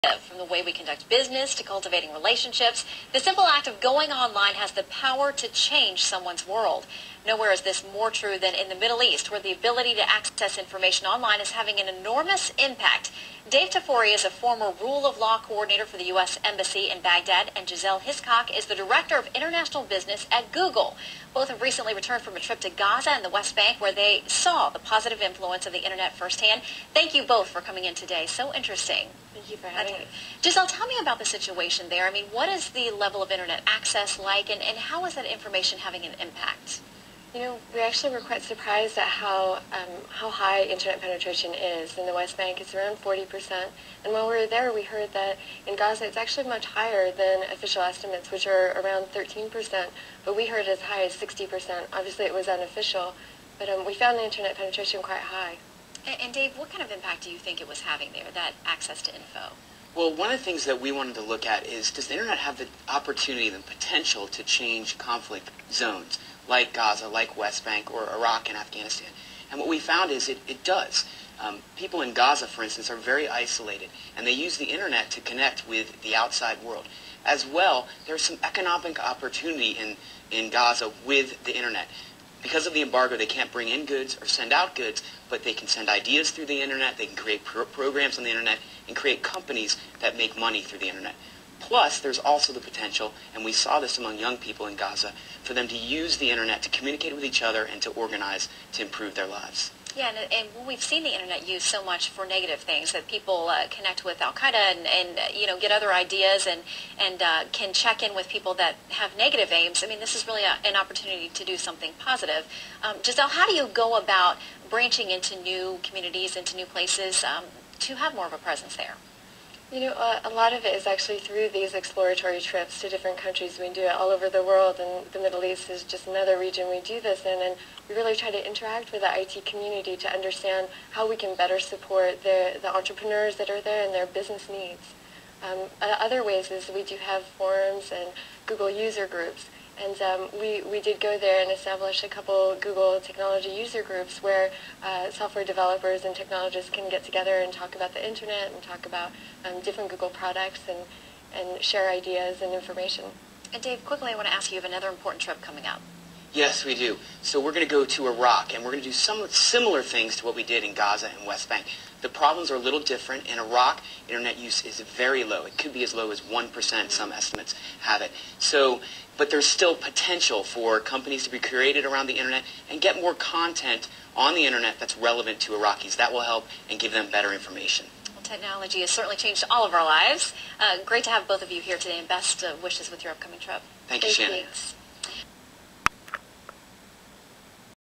From the way we conduct business to cultivating relationships, the simple act of going online has the power to change someone's world. Nowhere is this more true than in the Middle East, where the ability to access information online is having an enormous impact. Dave Tafori is a former rule of law coordinator for the U.S. Embassy in Baghdad, and Gisel is the director of international business at Google. Both have recently returned from a trip to Gaza and the West Bank, where they saw the positive influence of the internet firsthand. Thank you both for coming in today. So interesting. Thank you for having me. Gisel, tell me about the situation there. I mean, what is the level of internet access like, and how is that information having an impact? You know, we actually were quite surprised at how high internet penetration is. In the West Bank, it's around 40%. And while we were there, we heard that in Gaza, it's actually much higher than official estimates, which are around 13%. But we heard as high as 60%. Obviously, it was unofficial. But we found the internet penetration quite high. And Dave, what kind of impact do you think it was having there, that access to info? Well, one of the things that we wanted to look at is, does the internet have the opportunity, the potential to change conflict zones, like Gaza, like West Bank, or Iraq and Afghanistan? And what we found is it does. People in Gaza, for instance, are very isolated, and they use the internet to connect with the outside world. As well, there's some economic opportunity in Gaza with the internet. Because of the embargo, they can't bring in goods or send out goods, but they can send ideas through the internet, they can create programs on the internet, and create companies that make money through the internet. Plus, there's also the potential, and we saw this among young people in Gaza, for them to use the internet to communicate with each other and to organize to improve their lives. Yeah, and we've seen the internet used so much for negative things, that people connect with Al-Qaeda and you know, get other ideas and can check in with people that have negative aims. I mean, this is really an opportunity to do something positive. Gisel, how do you go about branching into new communities, into new places, to have more of a presence there? You know, a lot of it is actually through these exploratory trips to different countries. We do it all over the world, and the Middle East is just another region we do this in, and we really try to interact with the IT community to understand how we can better support the entrepreneurs that are there and their business needs. Other ways is we do have forums and Google user groups. And we did go there and establish a couple Google technology user groups where software developers and technologists can get together and talk about the internet and talk about different Google products and share ideas and information. And Dave, quickly I want to ask you, you have another important trip coming up. Yes, we do. So we're going to go to Iraq, and we're going to do some similar things to what we did in Gaza and West Bank. The problems are a little different. In Iraq, internet use is very low. It could be as low as 1%, some estimates have it. But there's still potential for companies to be created around the internet and get more content on the internet that's relevant to Iraqis. That will help and give them better information. Well, technology has certainly changed all of our lives. Great to have both of you here today, and best wishes with your upcoming trip. Thank you, Shannon. Thanks.